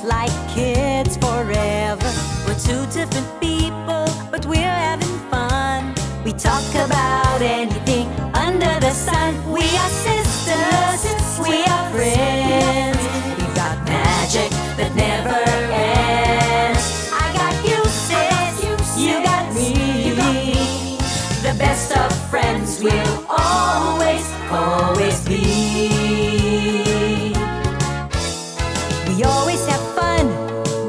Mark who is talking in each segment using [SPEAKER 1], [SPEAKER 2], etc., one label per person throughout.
[SPEAKER 1] like kids forever. We're two different people, but we're having fun. We talk about anything under the sun. We are sisters, we are friends. We've got magic that never ends. I got you, sis, you got me. The best of friends will always, always be. We always have fun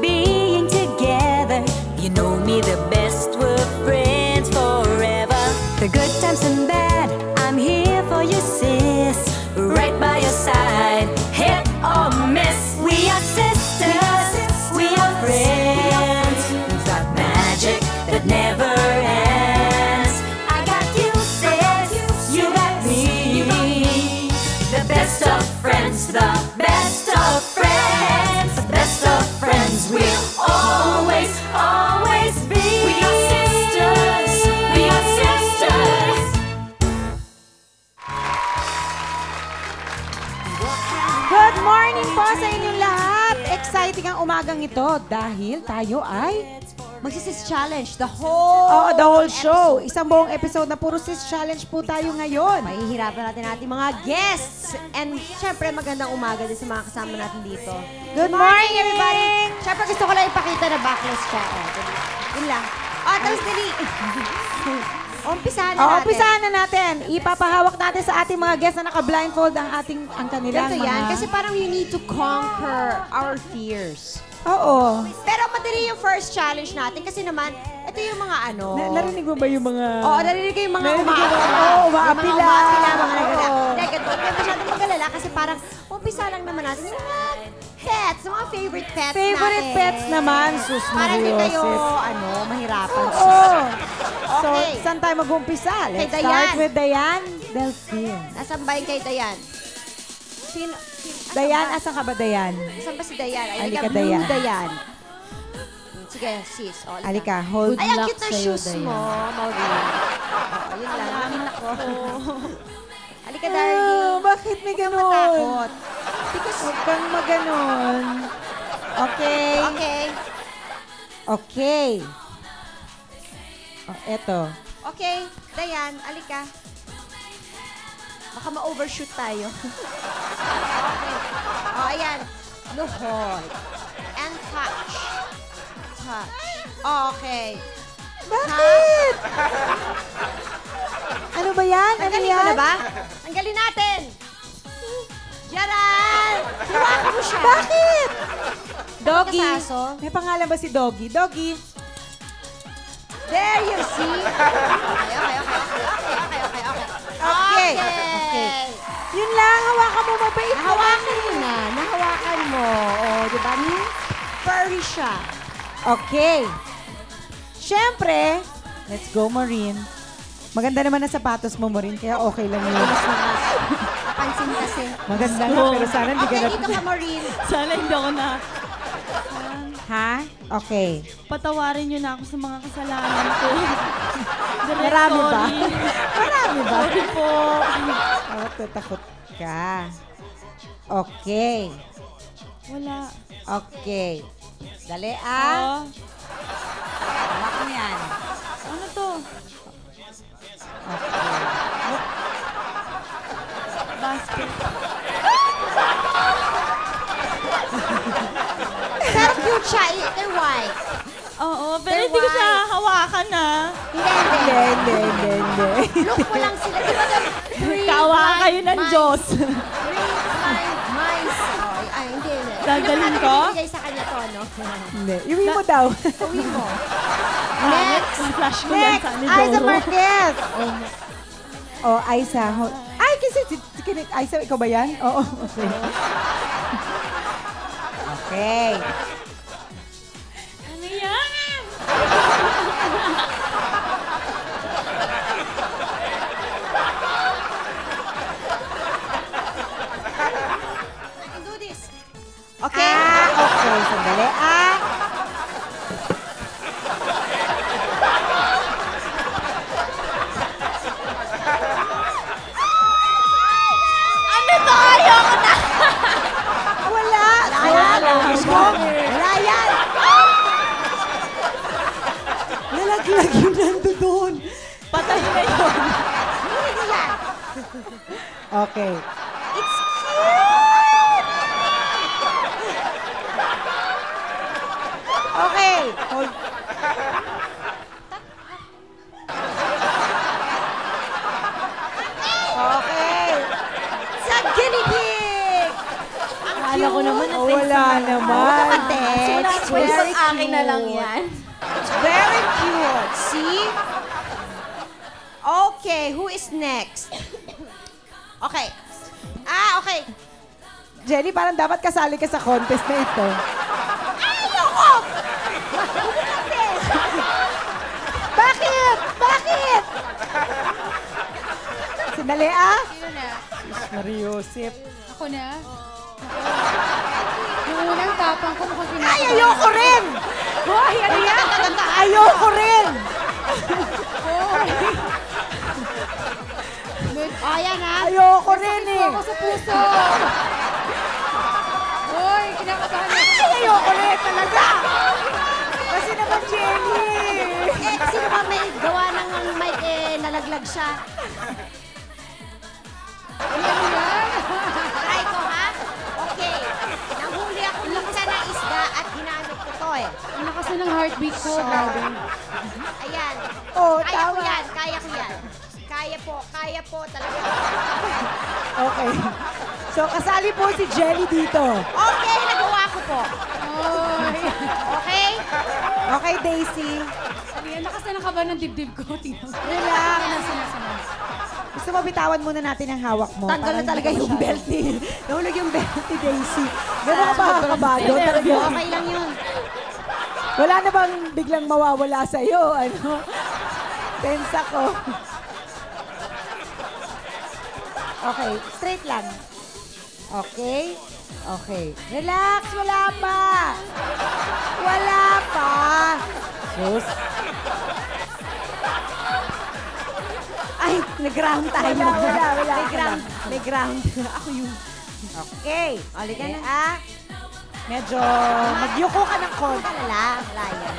[SPEAKER 1] being together. You know me the best, we're friends forever. The good times and bad, I'm here for you, sis. Right by your side, hit or miss. We are sisters, we are friends. We've got magic that never ends. I got you, sis, you got me. The best of friends, the best of friends. The best of friends will always, always be. We are sisters, we are sisters.
[SPEAKER 2] Good morning po sa inyong lahat! Exciting ang umagang ito dahil tayo ay
[SPEAKER 3] Magsisis challenge, the whole
[SPEAKER 2] the whole show. Isang buong episode na puro sis challenge po tayo ngayon.
[SPEAKER 3] Mahihirapan natin ating mga guests. And syempre magandang umaga din sa mga kasama natin dito.
[SPEAKER 2] Good morning, everybody!
[SPEAKER 3] Syempre gusto ko lang ipakita na backless siya. Yun lang. Tapos dali. Umpisahan na natin.
[SPEAKER 2] Umpisahan na natin. Ipapahawak natin sa ating mga guests na naka-blindfold ang kanilang
[SPEAKER 3] Ganito
[SPEAKER 2] mga...
[SPEAKER 3] yan, kasi parang we need to conquer our fears.
[SPEAKER 2] Oo.
[SPEAKER 3] Pero madali yung first challenge natin kasi naman, ito yung mga ano...
[SPEAKER 2] Narinig mo ba yung mga...
[SPEAKER 3] Oo, narinig ko yung mga
[SPEAKER 2] umaapila.
[SPEAKER 3] umaapila, mga nagala.
[SPEAKER 2] Oo.
[SPEAKER 3] Hindi, ganito. Huwag masyadong mag-alala kasi parang umpisa lang naman natin yung mga pets, mga favorite pets natin.
[SPEAKER 2] Favorite pets naman, sus
[SPEAKER 3] Parang hindi tayo,
[SPEAKER 2] Mariosis.
[SPEAKER 3] mahirapan.
[SPEAKER 2] Oo. So,
[SPEAKER 3] Okay.
[SPEAKER 2] saan tayo mag-umpisa? Let's
[SPEAKER 3] Kay
[SPEAKER 2] start
[SPEAKER 3] Dayan.
[SPEAKER 2] with Dayan Delphine.
[SPEAKER 3] Nasaan ba yung kay Dayan?
[SPEAKER 2] Dayan, asan ka ba, Dayan?
[SPEAKER 3] Asan ba si Dayan? Ay,
[SPEAKER 2] Halika,
[SPEAKER 3] Blue
[SPEAKER 2] Dayan.
[SPEAKER 3] Dayan. Sige, sis. O,
[SPEAKER 2] Halika, hold.
[SPEAKER 3] Ay, ang cute na shoes mo, Maureen. Ayun lang. Namin ako. Halika, darling.
[SPEAKER 2] Bakit may ganon?
[SPEAKER 3] Matakot.
[SPEAKER 2] Huwag kang maganon. Okay.
[SPEAKER 3] Okay.
[SPEAKER 2] Okay. Oh, eto.
[SPEAKER 3] Okay, Dayan, alika. Baka ma-overshoot tayo. Okay. Oh, ayan. No hold. And touch. Touch. Okay.
[SPEAKER 2] Bakit? Ano ba yan? Ano
[SPEAKER 3] Tanggalin
[SPEAKER 2] yan?
[SPEAKER 3] mo na ba? Tanggalin natin. Yaran! Hiwakan mo siya.
[SPEAKER 2] Bakit? Doggy.
[SPEAKER 3] Kasaso.
[SPEAKER 2] May pangalan ba si Doggy? Doggy.
[SPEAKER 3] There you see. Okay.
[SPEAKER 2] Okay. Yun lang, hawakan mo mabait.
[SPEAKER 3] Nahawakan mo na. Nahawakan mo. O, di ba? Furry siya.
[SPEAKER 2] Okay. Siyempre, let's go, Maureen. Maganda naman ang sapatos mo, Maureen, kaya okay lang yun.
[SPEAKER 3] Napansin kasi.
[SPEAKER 2] Maganda nga, pero sana hindi
[SPEAKER 3] Okay,
[SPEAKER 2] ka
[SPEAKER 3] dito ka, Maureen.
[SPEAKER 4] Sana hindi ako na.
[SPEAKER 2] Ha? Okay.
[SPEAKER 4] Patawarin niyo na ako sa mga kasalanan ko. Direct
[SPEAKER 2] Marami ba?
[SPEAKER 4] sorry.
[SPEAKER 2] Marami ba?
[SPEAKER 4] Sorry po.
[SPEAKER 2] Takot ka. Okay.
[SPEAKER 4] Wala.
[SPEAKER 2] Okay. Dali, ah.
[SPEAKER 4] Oh,
[SPEAKER 2] Hawak mo yan.
[SPEAKER 4] ano to? Basket.
[SPEAKER 3] Pero cute siya. They're white.
[SPEAKER 4] Oo, pero
[SPEAKER 3] They're
[SPEAKER 4] hindi ko siya
[SPEAKER 3] white.
[SPEAKER 4] hawakan na.
[SPEAKER 3] Hindi. Look mo lang sila. Di ba
[SPEAKER 4] Kawa kayo ng Diyos.
[SPEAKER 3] Mice. Oh, ay, hindi.
[SPEAKER 4] Dadalhin ko?
[SPEAKER 3] Ibigay sa kanya to, no?
[SPEAKER 2] Hindi. Iwi mo daw.
[SPEAKER 3] Uwi mo.
[SPEAKER 4] Next. Flash ko yan
[SPEAKER 2] Next,
[SPEAKER 4] sa ni
[SPEAKER 2] Aiza
[SPEAKER 4] Doro.
[SPEAKER 2] Marquez. Oh, Aiza. Ay, kasi Aiza, ikaw ba yan? Oo. Okay. Okay.
[SPEAKER 4] Ano yan?
[SPEAKER 3] I can do this. Okay?
[SPEAKER 2] Okay. Sandali.
[SPEAKER 4] Ano to? Ayoko na!
[SPEAKER 2] Wala.
[SPEAKER 3] Wala.
[SPEAKER 2] Gusto mo? nandun. Patay na yun.
[SPEAKER 3] Hindi yan.
[SPEAKER 2] Okay.
[SPEAKER 3] It's cute!
[SPEAKER 2] Okay. Hold. Okay.
[SPEAKER 3] Sa guinea pig!
[SPEAKER 4] Akala ko naman na
[SPEAKER 2] Wala naman.
[SPEAKER 3] Kapatid. It's very
[SPEAKER 4] akin na lang
[SPEAKER 3] cute.
[SPEAKER 4] yan.
[SPEAKER 3] It's very cute. See? Okay, who is next? Okay. Okay.
[SPEAKER 2] Jenny, parang dapat kasali ka sa contest na ito.
[SPEAKER 3] Ayoko!
[SPEAKER 2] Bakit? Bakit? Sandali ah.
[SPEAKER 4] Sino na?
[SPEAKER 2] Mariosip.
[SPEAKER 4] Ako na? Yung unang tapang ko mukhang
[SPEAKER 2] Ay,
[SPEAKER 4] kinakabahan.
[SPEAKER 2] ayoko rin! Hoy, ano yan? Ayoko rin!
[SPEAKER 3] Ayan ha.
[SPEAKER 2] Ayoko rin eh!
[SPEAKER 4] Ako sa puso. Hoy, kinakabahan ako.
[SPEAKER 2] Ay, ayoko rin talaga! Kasi naman, Jenny!
[SPEAKER 3] Sino ba may gawa ng mic nalaglag siya? Try ko ha? Okay. Nanghuli ako minsan ng isda at ginamit ko to eh.
[SPEAKER 4] Ang lakas na ng heartbeat ko. Grabe.
[SPEAKER 3] Ayan.
[SPEAKER 2] Oh,
[SPEAKER 3] Kaya ko
[SPEAKER 2] tama.
[SPEAKER 3] yan. Kaya ko yan. Kaya po talaga.
[SPEAKER 2] Okay. So, kasali po si Jelly dito.
[SPEAKER 3] Okay, nagawa ko po.
[SPEAKER 4] Hoy.
[SPEAKER 3] Okay?
[SPEAKER 2] Okay, Daisy.
[SPEAKER 4] Ano yan? Lakas na ng kaba ng dibdib ko. Tingnan mo.
[SPEAKER 2] Relax.
[SPEAKER 4] Sinasama.
[SPEAKER 2] Gusto mo bitawan muna natin ang hawak mo.
[SPEAKER 3] Tanggal na
[SPEAKER 2] Para
[SPEAKER 3] talaga
[SPEAKER 2] hindi
[SPEAKER 3] yung
[SPEAKER 2] masyado.
[SPEAKER 3] belt ni...
[SPEAKER 2] Nahulog yung belt ni Daisy. Gano'n ka ba kakabado? Talaga.
[SPEAKER 3] Okay lang yun.
[SPEAKER 2] Wala na bang biglang mawawala sa'yo? Ano? Tense ako. Okay, straight lang. Okay? Okay. Relax, wala pa. Wala pa. Sus.
[SPEAKER 3] Ay, nag-ground tayo.
[SPEAKER 2] Wala.
[SPEAKER 3] May ground. Ako yung...
[SPEAKER 2] Okay.
[SPEAKER 3] Halika na.
[SPEAKER 2] Medyo magyuko ka ng konti.
[SPEAKER 3] Wala yan.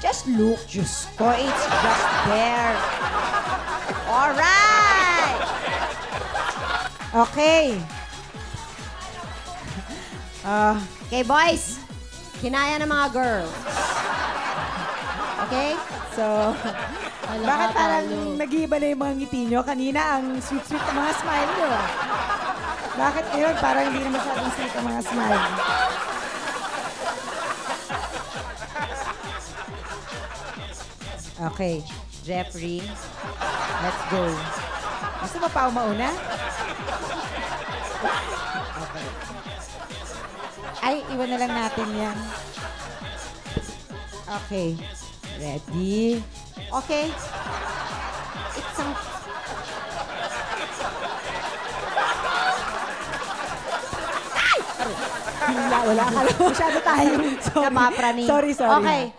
[SPEAKER 3] Just look, just go. It's just there. All right.
[SPEAKER 2] Okay.
[SPEAKER 3] Okay, boys. Kinaya ng mga girls. Okay?
[SPEAKER 2] So, bakit parang nag-iiba na yung mga ngiti nyo? Kanina ang sweet-sweet ng mga smile nyo. Bakit ngayon parang hindi na masyadong sweet ang mga smile? Okay, Jeffrey, let's go. Gusto mo pa mauna? Okay. Ay, iwan na lang natin yan. Okay. Ready?
[SPEAKER 3] Okay. It's ang...
[SPEAKER 2] Wala ka lang. Masyado tayo.
[SPEAKER 3] Napapraning.
[SPEAKER 2] Sorry.
[SPEAKER 3] Okay.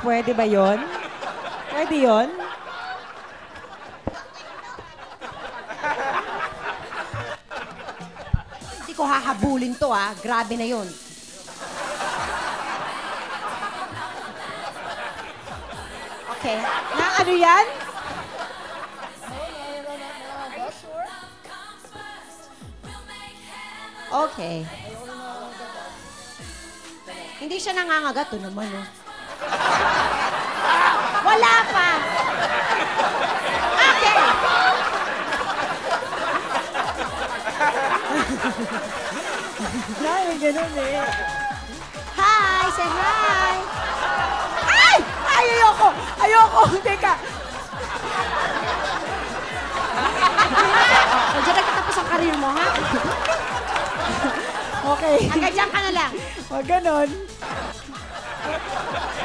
[SPEAKER 2] Pwede ba yon? Pwede yon?
[SPEAKER 3] Hindi ko hahabulin to Grabe na yun. Okay.
[SPEAKER 2] Na ano yan?
[SPEAKER 3] Okay. Hindi siya nangangagat. Ito naman, Wala pa! Okay!
[SPEAKER 2] Ay, ganun eh.
[SPEAKER 3] Hi! Say hi!
[SPEAKER 2] Ay! Ay, ayoko! Ayoko! Teka!
[SPEAKER 3] Diyan nagtatapos ang karir mo, ha?
[SPEAKER 2] Okay.
[SPEAKER 3] Hanggang dyan ka na lang.
[SPEAKER 2] O, ganun.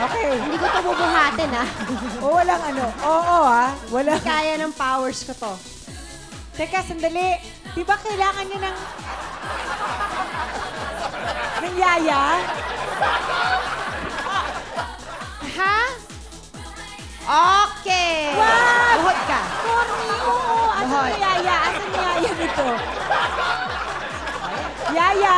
[SPEAKER 2] Okay.
[SPEAKER 3] Hindi ko ito bubuhatin, ha?
[SPEAKER 2] O, walang ano. Oo, ha? Walang.
[SPEAKER 3] Kaya ng powers ko to.
[SPEAKER 2] Teka, sandali. Di ba kailangan niya ng yaya?
[SPEAKER 3] Ha? Okay.
[SPEAKER 2] Wag!
[SPEAKER 3] Buhod ka.
[SPEAKER 2] Corny, oo. Ano
[SPEAKER 3] hot.
[SPEAKER 2] Yaya, asan yung Yaya nito? Yaya!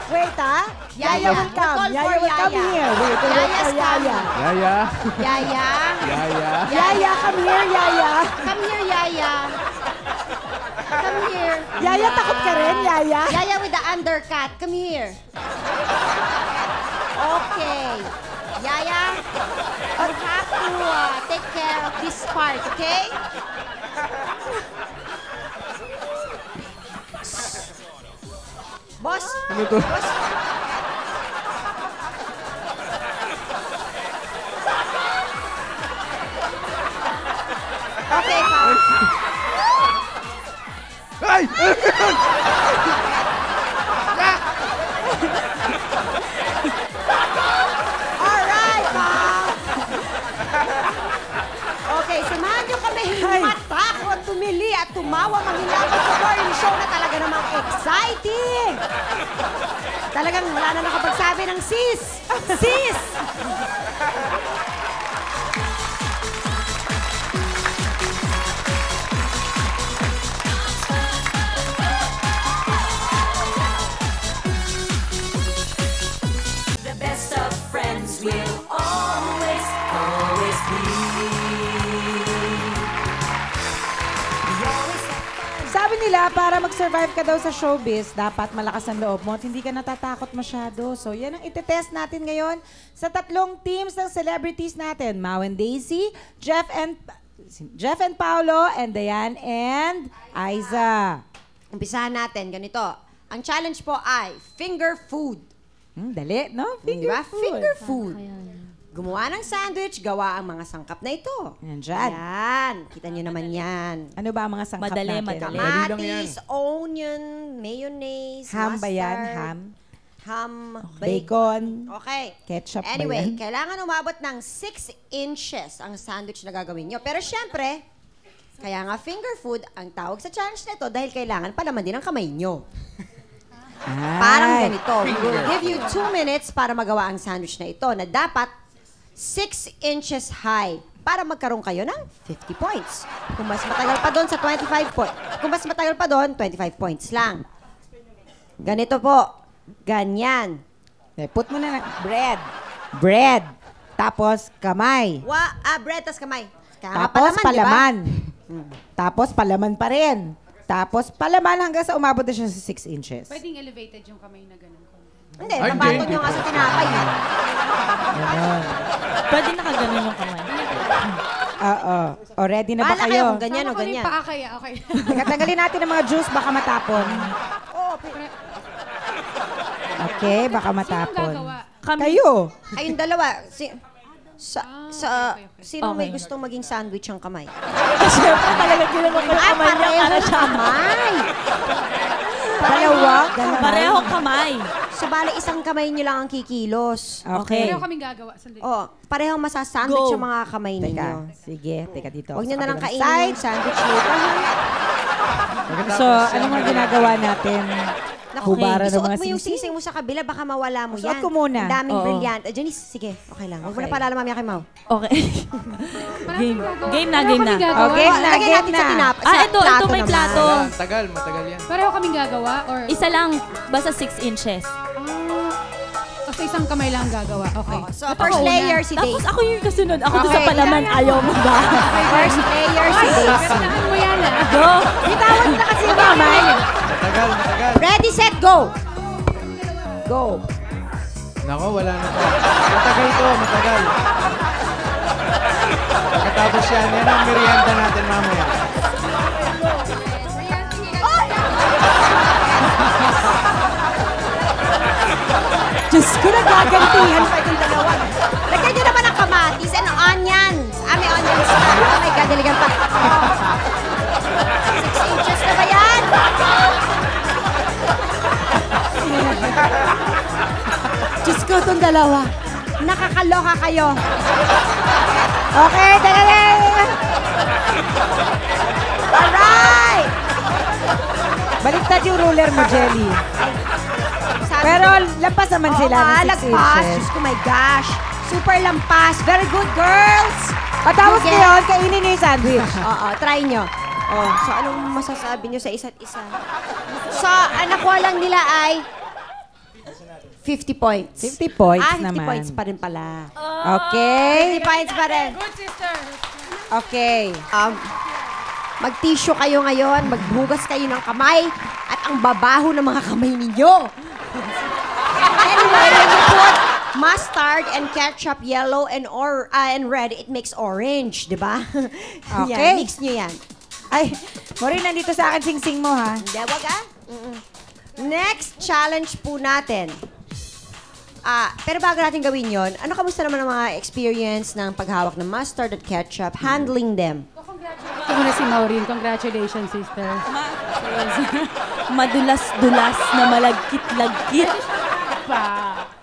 [SPEAKER 2] Wait, ha?
[SPEAKER 3] Yaya,
[SPEAKER 2] will come.
[SPEAKER 3] call
[SPEAKER 2] Yaya
[SPEAKER 3] for
[SPEAKER 2] will come
[SPEAKER 3] Yaya.
[SPEAKER 2] here. Wait for
[SPEAKER 3] Yaya's
[SPEAKER 2] Yaya.
[SPEAKER 5] Yaya.
[SPEAKER 3] Yaya.
[SPEAKER 5] Yaya.
[SPEAKER 2] Yaya, come here, Yaya.
[SPEAKER 3] Come here, Yaya. Come here.
[SPEAKER 2] Yaya, takot ka rin, Yaya?
[SPEAKER 3] Yaya with the undercut. Come here. Okay. Yaya, you have to take care of this part, okay? Boss.
[SPEAKER 5] Ano to?
[SPEAKER 3] Boss. Okay, pa.
[SPEAKER 5] Ay!
[SPEAKER 3] Alright, ma'am. Okay, samahan niyo kami matakot, tumili at tumawa manghilabot sa morning show na talaga namang exciting. Talagang wala na nakapagsabi ng sis. Sis!
[SPEAKER 1] The best of friends will always, always be. We always have fun.
[SPEAKER 2] Sabi nila, para mag-survive ka daw sa showbiz, dapat malakas ang loob mo at hindi ka natatakot masyado. So, yan ang itetest natin ngayon sa tatlong teams ng celebrities natin. Mau and Daisy, Jeff and Paolo, and Diane and Aiza.
[SPEAKER 3] Umpisahan natin, ganito. Ang challenge po ay finger food.
[SPEAKER 2] Dali, no?
[SPEAKER 3] Finger
[SPEAKER 2] Finger food.
[SPEAKER 3] Finger food. Gumawa ng sandwich, gawa ang mga sangkap na ito.
[SPEAKER 2] Nandyan.
[SPEAKER 3] Yan. Kita nyo naman yan.
[SPEAKER 2] Ano ba ang mga sangkap
[SPEAKER 4] Madali,
[SPEAKER 2] natin?
[SPEAKER 4] madali.
[SPEAKER 5] Dali lang yan.
[SPEAKER 3] Kamatis, onion, mayonnaise,
[SPEAKER 2] Ham ba yan?
[SPEAKER 3] mustard,
[SPEAKER 2] Ham?
[SPEAKER 3] ham,
[SPEAKER 2] Bacon?
[SPEAKER 3] Okay.
[SPEAKER 2] Ketchup ba
[SPEAKER 3] Anyway,
[SPEAKER 2] yan?
[SPEAKER 3] kailangan umabot ng 6 inches ang sandwich na gagawin nyo. Pero syempre, kaya nga finger food ang tawag sa challenge na ito dahil kailangan palaman din ang kamay nyo. Parang ganito. We will give you 2 minutes para magawa ang sandwich na ito na dapat 6 inches high para magkaroon kayo ng 50 points. Kung mas matagal pa doon sa 25 points. Kung mas matagal pa doon, 25 points lang. Ganito po. Ganyan.
[SPEAKER 2] Put mo na bread. Bread. Tapos kamay.
[SPEAKER 3] Bread, tas kamay. Kaya nga
[SPEAKER 2] Tapos
[SPEAKER 3] di ba?
[SPEAKER 2] palaman. Tapos palaman pa rin. Tapos palaman hanggang sa umabot na siya sa 6 inches.
[SPEAKER 6] Pwedeng elevated yung kamay na ganun.
[SPEAKER 3] Hindi,
[SPEAKER 5] Ay,
[SPEAKER 3] nabato
[SPEAKER 5] hindi.
[SPEAKER 3] nyo nga sa tinapay.
[SPEAKER 2] Ganon.
[SPEAKER 4] Pwede nakaganon yung kamay.
[SPEAKER 2] Oo. O, ready na ba
[SPEAKER 3] Bahala kayo
[SPEAKER 2] kayo?
[SPEAKER 3] kung ganyan o
[SPEAKER 6] Sama ko rin
[SPEAKER 3] ganyan.
[SPEAKER 6] paa kaya, okay.
[SPEAKER 2] Teka, tanggalin natin ang mga juice, baka matapon. Okay, baka
[SPEAKER 6] Sinong
[SPEAKER 2] matapon.
[SPEAKER 6] gagawa?
[SPEAKER 2] Kayo.
[SPEAKER 3] Kayong dalawa.
[SPEAKER 6] okay.
[SPEAKER 3] Sino may
[SPEAKER 4] Okay.
[SPEAKER 3] gustong maging sandwich ang kamay?
[SPEAKER 4] Siyempre talaga ginanong ko yung kamay niya para
[SPEAKER 3] Parehong
[SPEAKER 4] siya.
[SPEAKER 3] kamay!
[SPEAKER 2] Dalawa.
[SPEAKER 4] Pareho kamay.
[SPEAKER 3] So, bali, isang kamay nyo lang ang kikilos.
[SPEAKER 2] Okay.
[SPEAKER 6] Pareho kaming gagawa. Sandali.
[SPEAKER 3] Oh, parehong masasandwich
[SPEAKER 4] Go.
[SPEAKER 3] yung mga kamay
[SPEAKER 2] Teka,
[SPEAKER 3] ninyo.
[SPEAKER 2] sige. Teka dito.
[SPEAKER 3] Huwag
[SPEAKER 2] Sa
[SPEAKER 3] nyo na lang
[SPEAKER 2] kabilang
[SPEAKER 3] kainin
[SPEAKER 2] side.
[SPEAKER 3] yung sandwich later, ha?
[SPEAKER 2] So, ano mga ginagawa natin?
[SPEAKER 3] Naku,
[SPEAKER 2] Hubara ng
[SPEAKER 3] isuot
[SPEAKER 2] mga
[SPEAKER 3] mo yung
[SPEAKER 2] sisig.
[SPEAKER 3] sisig mo sa kabila, baka mawala mo
[SPEAKER 2] Suot
[SPEAKER 3] yan.
[SPEAKER 2] ko muna.
[SPEAKER 3] Ang daming
[SPEAKER 4] Oo.
[SPEAKER 3] brilliant. Janice, sige. Okay lang. Huwag mo na
[SPEAKER 2] Okay.
[SPEAKER 3] paalala mamaya kay Mau.
[SPEAKER 4] Okay. game. Game na,
[SPEAKER 6] Pareho
[SPEAKER 4] game na.
[SPEAKER 6] kaming gagawa?
[SPEAKER 2] Okay. Game na,
[SPEAKER 3] Lagay
[SPEAKER 2] game
[SPEAKER 3] natin sa
[SPEAKER 2] na.
[SPEAKER 3] tinapa.
[SPEAKER 4] Ah,
[SPEAKER 3] sa
[SPEAKER 4] ito may
[SPEAKER 3] naman.
[SPEAKER 4] plato.
[SPEAKER 5] Tagal, matagal yan.
[SPEAKER 6] Pareho kaming gagawa? Or,
[SPEAKER 4] Isa lang, basta 6 inches.
[SPEAKER 6] o sa isang kamay lang gagawa? Okay.
[SPEAKER 3] So,
[SPEAKER 6] Ba't
[SPEAKER 3] first
[SPEAKER 6] ako una?
[SPEAKER 3] layer si
[SPEAKER 4] Tapos
[SPEAKER 3] Daisy.
[SPEAKER 4] ako yung kasunod. Ako doon sa
[SPEAKER 3] Okay.
[SPEAKER 4] palaman, ayaw mo ba?
[SPEAKER 3] First layer si Daisy.
[SPEAKER 6] Saan mo yan, ah?
[SPEAKER 4] Go!
[SPEAKER 3] Bitawan na kasi yung kamay.
[SPEAKER 5] Matagal, matagal.
[SPEAKER 3] Ready, set, go! Go.
[SPEAKER 5] Nako, wala na to. Matagal to, matagal. Pagkatapos yan ang merienda natin mamaya.
[SPEAKER 2] Diyos ko, nagagantihan pa yung dalawa.
[SPEAKER 3] Lagyan nyo naman ng kamatis and onions. May onions na. Oh my God, diligan pa. 6 inches na ba yan?
[SPEAKER 2] Diyos ko, itong dalawa.
[SPEAKER 3] Nakakaloka kayo.
[SPEAKER 2] Okay, dali.
[SPEAKER 3] Alright!
[SPEAKER 2] Baliktad yung ruler mo, Jelly.
[SPEAKER 3] Sabi
[SPEAKER 2] Pero lampas naman
[SPEAKER 3] Oo
[SPEAKER 2] sila
[SPEAKER 3] nga,
[SPEAKER 2] ng 6
[SPEAKER 3] lagpas.
[SPEAKER 2] inches.
[SPEAKER 3] Diyos ko, my gosh. Super lampas. Very good, girls.
[SPEAKER 2] Patapos ngayon, kainin niyo yung sandwich.
[SPEAKER 3] Oo, try nyo. Oh, so anong masasabi nyo sa isa't isa? So, ang nakuha lang nila ay 50 points.
[SPEAKER 2] 50 points
[SPEAKER 3] 50
[SPEAKER 2] naman.
[SPEAKER 3] points pa rin pala.
[SPEAKER 2] Okay.
[SPEAKER 3] 50 points pa rin.
[SPEAKER 2] Okay.
[SPEAKER 3] Mag-tissue kayo ngayon, maghugas kayo ng kamay, at ang babaho ng mga kamay ninyo. Anyway, when you put mustard and ketchup, yellow and red, it makes orange, di ba?
[SPEAKER 2] Okay.
[SPEAKER 3] Yan, mix nyo yan.
[SPEAKER 2] Ay, Maureen, nandito sa akin sing-sing mo, ha?
[SPEAKER 3] Hindi, wag ah. Next challenge po natin. Pero bago natin gawin yon, kamusta naman ang mga experience ng paghawak ng mustard at ketchup, handling them?
[SPEAKER 6] Ito muna si Maureen. Congratulations, sister.
[SPEAKER 4] Madulas-dulas na malagkit-lagkit.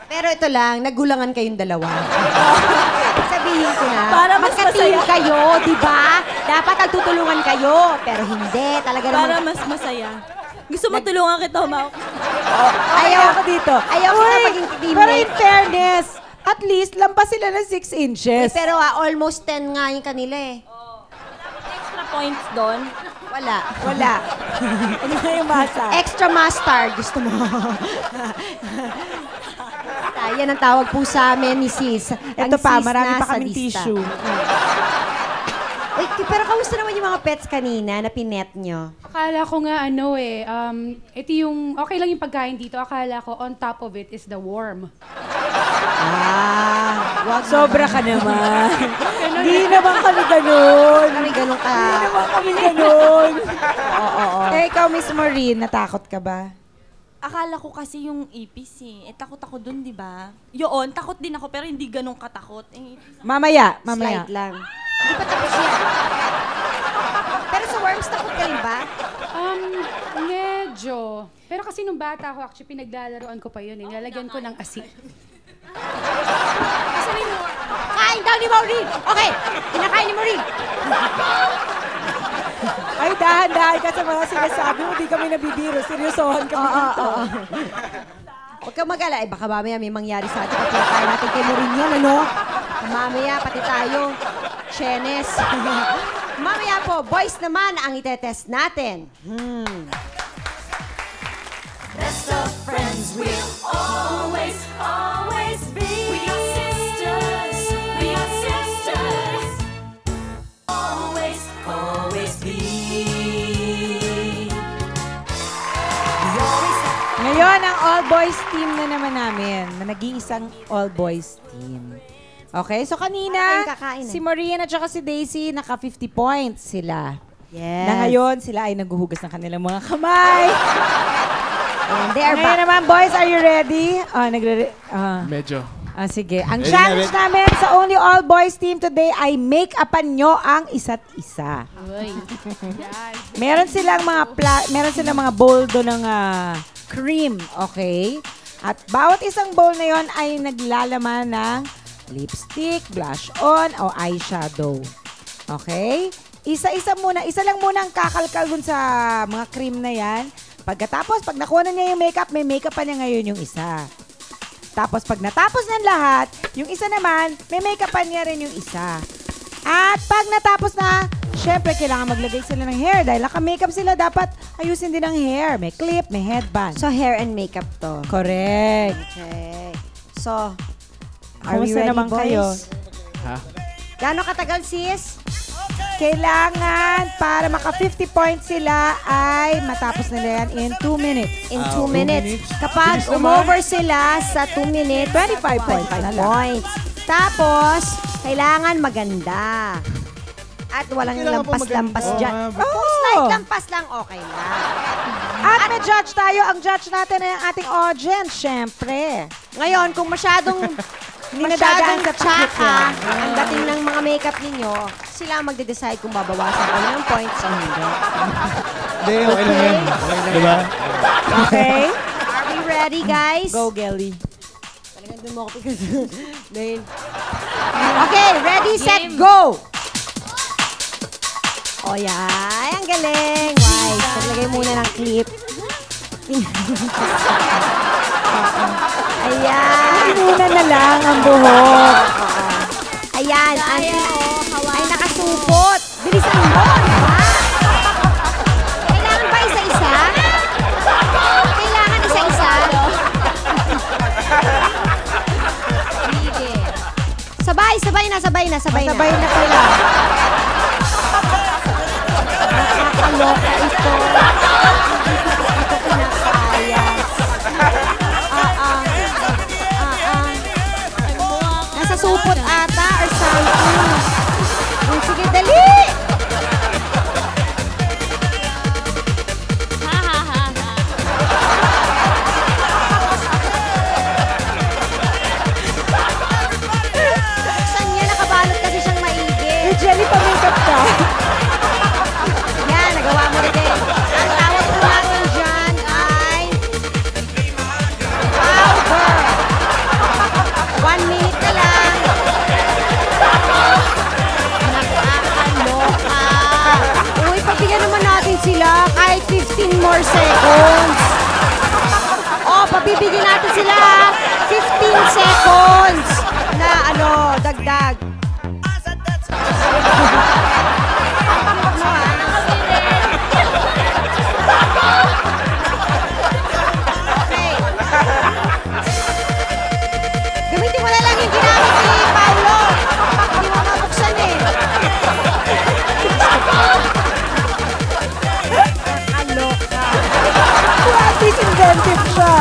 [SPEAKER 3] Pero ito lang, nagulangan kayong dalawa. Sabihin ko na,
[SPEAKER 4] Para mas
[SPEAKER 3] magka-team
[SPEAKER 4] masaya.
[SPEAKER 3] kayo, di ba? Dapat nagtutulungan kayo. Pero hindi, talaga
[SPEAKER 4] Para
[SPEAKER 3] naman.
[SPEAKER 4] mas masaya. Gusto mo tulungan kita, Mau?
[SPEAKER 3] Ayaw
[SPEAKER 2] ako dito.
[SPEAKER 3] Ayaw kita
[SPEAKER 2] Uy,
[SPEAKER 3] maging
[SPEAKER 2] pero
[SPEAKER 3] teammate.
[SPEAKER 2] in fairness, at least, lampas sila ng 6 inches.
[SPEAKER 3] Pero almost 10 nga yung kanila eh.
[SPEAKER 4] Extra points doon.
[SPEAKER 3] Wala.
[SPEAKER 2] Wala. Ano na yung masa?
[SPEAKER 3] Extra mustard, gusto mo. Yan ang tawag po sa amin ni Sis. Ang
[SPEAKER 2] Ito pa,
[SPEAKER 3] sis
[SPEAKER 2] marami
[SPEAKER 3] na
[SPEAKER 2] pa kaming
[SPEAKER 3] sadista.
[SPEAKER 2] tissue.
[SPEAKER 3] Uy, pero kamusta naman yung mga pets kanina na pinet nyo?
[SPEAKER 6] Akala ko nga ito yung, okay lang yung pagkain dito. Akala ko on top of it is the worm.
[SPEAKER 2] Sobra ka naman. Hindi naman kami ganun.
[SPEAKER 3] Kami ganun ka.
[SPEAKER 2] Hindi naman kami ganun. Oo. Eh, ikaw, Miss Maureen, natakot ka ba?
[SPEAKER 4] Akala ko kasi yung ipis takot ako dun, di ba? Yun, takot din ako pero hindi ganun katakot.
[SPEAKER 2] Mamaya.
[SPEAKER 3] Slide lang. Hindi pa tapos yan. Pero sa worms, takot ka rin ba?
[SPEAKER 6] Medyo. Pero kasi nung bata ako, actually, pinaglalaroan ko pa yun. Nilalagyan ko ng asin.
[SPEAKER 3] Kain daw ni Maureen! Okay, kinakain ni Maureen.
[SPEAKER 2] Ay, dahan-dahan ka sa mga sinasabi mo. Di kami nabibiro. Seryosohan kami dito.
[SPEAKER 3] Huwag kang mag-ala. Baka mamaya may mangyari sa atin pag kinakain natin kay Maureen yan, ano? Mamaya, pati tayo. Chenes. Mamaya po, boys naman ang itetest natin.
[SPEAKER 1] Best of friends will always, always be. We are sisters. We are sisters. Always, always be. We always have
[SPEAKER 2] Ngayon, ang all-boys team na naman namin. Na naging isang all-boys team. Okay, so kanina,
[SPEAKER 3] Kakain,
[SPEAKER 2] si Maureen at saka si Daisy, naka 50 points sila.
[SPEAKER 3] Yes.
[SPEAKER 2] Na ngayon, sila ay naghuhugas ng kanilang mga kamay.
[SPEAKER 3] And they are
[SPEAKER 2] Ngayon
[SPEAKER 3] back.
[SPEAKER 2] naman, boys, are you ready?
[SPEAKER 5] Medyo.
[SPEAKER 2] Sige. Ang
[SPEAKER 5] Ready
[SPEAKER 2] challenge
[SPEAKER 5] na,
[SPEAKER 2] namin sa Only All Boys team today ay make-upan nyo ang isa't isa. Meron silang mga bowl doon ng cream, okay? At bawat isang bowl na yon ay naglalaman ng lipstick, blush on, o eyeshadow. Okay? Isa lang muna ang kakalkal dun sa mga cream na yan. Pagkatapos, pag nakuha na niya yung makeup, may makeup pa niya ngayon yung isa. Tapos, pag natapos ng lahat, yung isa naman, may makeup pa niya rin yung isa. At pag natapos na, syempre, kailangan maglagay sila ng hair. Dahil naka-makeup sila, dapat ayusin din ang hair. May clip, may headband.
[SPEAKER 3] So, hair and makeup to.
[SPEAKER 2] Correct.
[SPEAKER 3] Okay. So, are we
[SPEAKER 2] Kumusta
[SPEAKER 3] ready,
[SPEAKER 2] naman
[SPEAKER 3] boys?
[SPEAKER 2] kayo?
[SPEAKER 5] Ha?
[SPEAKER 3] Gano'ng katagal, sis?
[SPEAKER 2] Kailangan, para maka 50 points sila, ay matapos nila yan in 2 minutes.
[SPEAKER 3] In 2
[SPEAKER 5] 2
[SPEAKER 3] minutes.
[SPEAKER 5] minutes.
[SPEAKER 3] Kapag
[SPEAKER 5] Bilis naman.
[SPEAKER 3] umover sila sa 2 minutes,
[SPEAKER 2] 25 points na lang.
[SPEAKER 3] points. Tapos, kailangan maganda. At walang
[SPEAKER 5] Kailangan po
[SPEAKER 3] lampas-lampas
[SPEAKER 5] maganda.
[SPEAKER 3] dyan.
[SPEAKER 5] Oh,
[SPEAKER 3] Kung slight lampas lang, okay lang.
[SPEAKER 2] At may judge tayo. Ang judge natin ay ang ating audience, syempre.
[SPEAKER 3] Ngayon, kung masyadong
[SPEAKER 2] Hindi nadadaan sa pakit
[SPEAKER 3] tsaka
[SPEAKER 2] yan.
[SPEAKER 3] ang dating ng mga makeup ninyo, sila ang magde-decide kung babawasan kayo ng points o hindi.
[SPEAKER 5] Hindi, okay lang yan. Okay lang diba?
[SPEAKER 2] Okay?
[SPEAKER 3] Are we ready, guys?
[SPEAKER 2] Go, Gelly.
[SPEAKER 3] Talagang doon mo ako Dahil. Okay, ready, set, go! O yan, ang galing. Wise, naglagay muna ng clip. Ayan.
[SPEAKER 2] Muna na lang ang buhok.
[SPEAKER 3] Ayan, anti supot. Bilisan mo, di ba? Kailangan ba isa-isa? Kailangan isa-isa? Sige. Sabay na.
[SPEAKER 2] Sabay na pala. Nakakaloka ito. Ito pinakaya.
[SPEAKER 3] Nasa supot ata or something. Oh, sige, dali! Saan niya? Nakabalot kasi siyang maigi.
[SPEAKER 2] Jelly pa makeup ka.
[SPEAKER 3] Yan, nagawa mo rin din. Ang tawag po natin dyan ay powder. 1 minute na lang. Nakakaloka. Uy, pabigyan naman natin sila kahit 15 more seconds. Oh, pabibigyan natin sila 15 seconds na dagdag. Gamitin mo na lang yung ginamit ni Paolo. Hindi mo mabuksan eh. Nakakaloka.
[SPEAKER 2] Practice inventive siya.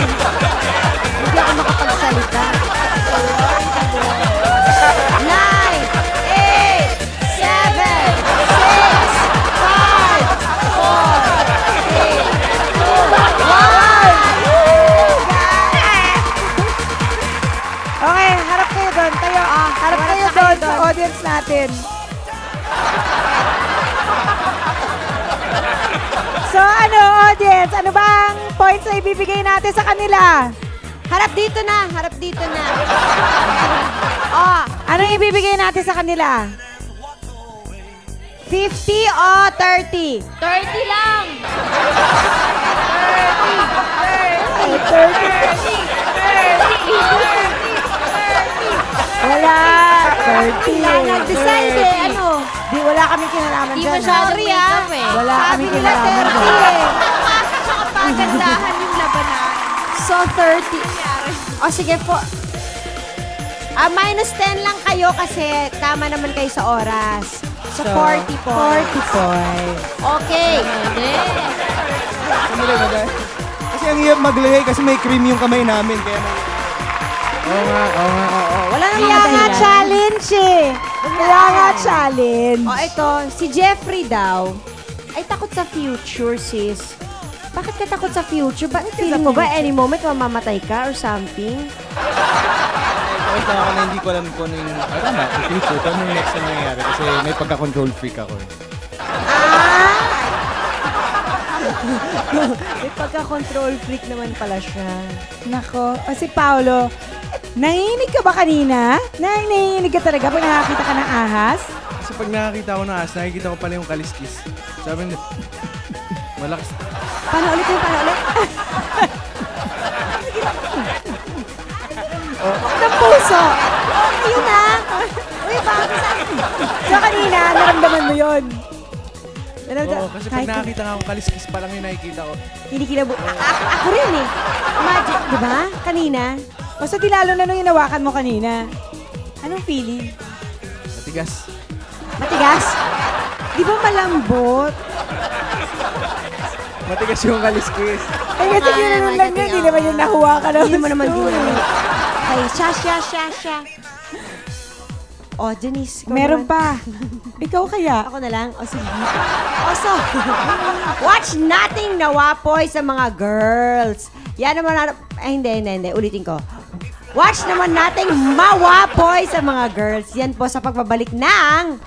[SPEAKER 3] Hindi ako makapagsalita. 9, 8, 7, 6, 5, 4, 3, 2, 1.
[SPEAKER 2] Okay, harap kayo doon. Harap kayo doon sa audience natin. So audience, ano bang points na ibibigay natin sa kanila?
[SPEAKER 3] Harap dito na.
[SPEAKER 2] Ano ibibigay natin sa kanila?
[SPEAKER 3] 50 o 30?
[SPEAKER 4] 30 lang!
[SPEAKER 2] Ay, 30. Wala. 30.
[SPEAKER 3] Nag-decide eh. Ano?
[SPEAKER 2] Di, wala kami kinalaman
[SPEAKER 4] Di
[SPEAKER 2] dyan.
[SPEAKER 4] masyadong
[SPEAKER 3] Sorry,
[SPEAKER 4] makeup eh.
[SPEAKER 2] Wala
[SPEAKER 3] Sabi
[SPEAKER 2] kami
[SPEAKER 3] nila
[SPEAKER 2] kinalaman
[SPEAKER 3] 30
[SPEAKER 2] dyan.
[SPEAKER 3] eh.
[SPEAKER 4] Pagandahan yung labanan.
[SPEAKER 3] So, 30. O, sige po. Minus 10 lang kayo kasi tama naman kayo sa oras. So, 40 points.
[SPEAKER 2] 40 points.
[SPEAKER 3] Okay.
[SPEAKER 7] Kasi ang hirap maglagay kasi may cream yung kamay namin. Kaya
[SPEAKER 5] Oo nga.
[SPEAKER 3] Wala namang
[SPEAKER 2] Kaya nga
[SPEAKER 3] madahilan.
[SPEAKER 2] challenge eh. Kaya nga challenge.
[SPEAKER 3] O, ito. Si Jeffrey daw ay takot sa future, sis. Bakit ka takot sa future? Feeling mo ba any moment mamamatay ka or something?
[SPEAKER 7] Tapos ako na hindi ko alam kung ano yung, future, kung ano yung next na nangyayari. Kasi may pagka-control freak ako eh.
[SPEAKER 3] May pagka-control freak naman pala siya.
[SPEAKER 2] Nako. O si Paolo, nanginginig ka ba kanina? Nanginginig ka talaga pag nakakita ka ng ahas?
[SPEAKER 5] Kasi pag nakakita ko ng ahas, nakikita ko pala yung kaliskis. Sabi nila, malakas.
[SPEAKER 3] Paano ulit?
[SPEAKER 2] Ng puso.
[SPEAKER 3] Ayun na! Uy, bakit sa akin?
[SPEAKER 2] So kanina, naramdaman mo yun.
[SPEAKER 5] Oo, kasi pag nakakita nga akong kaliskis, pa lang yung nakikita ko.
[SPEAKER 3] Kinikilabo. Ako rin eh. Imagine, di ba? Kanina.
[SPEAKER 2] Basta di lalo na nung inawakan mo kanina. Anong feeling?
[SPEAKER 5] Matigas.
[SPEAKER 3] Matigas.
[SPEAKER 2] Di ba malambot?
[SPEAKER 5] Matigas yung kaliskis.
[SPEAKER 2] Ay, kasi gano'n lang yun. Di naman yung nakuha ka naman.
[SPEAKER 3] Hindi mo naman gano'n. Okay, siya. O, Janice. ikaw
[SPEAKER 2] Meron
[SPEAKER 3] naman.
[SPEAKER 2] pa. Ikaw kaya?
[SPEAKER 3] Ako na lang. O, sige. O, so, watch nating nawapoy sa mga girls. Yan naman na... Ay, hindi. Ulitin ko. Watch naman nating mawapoy sa mga girls. Yan po sa pagbabalik ng...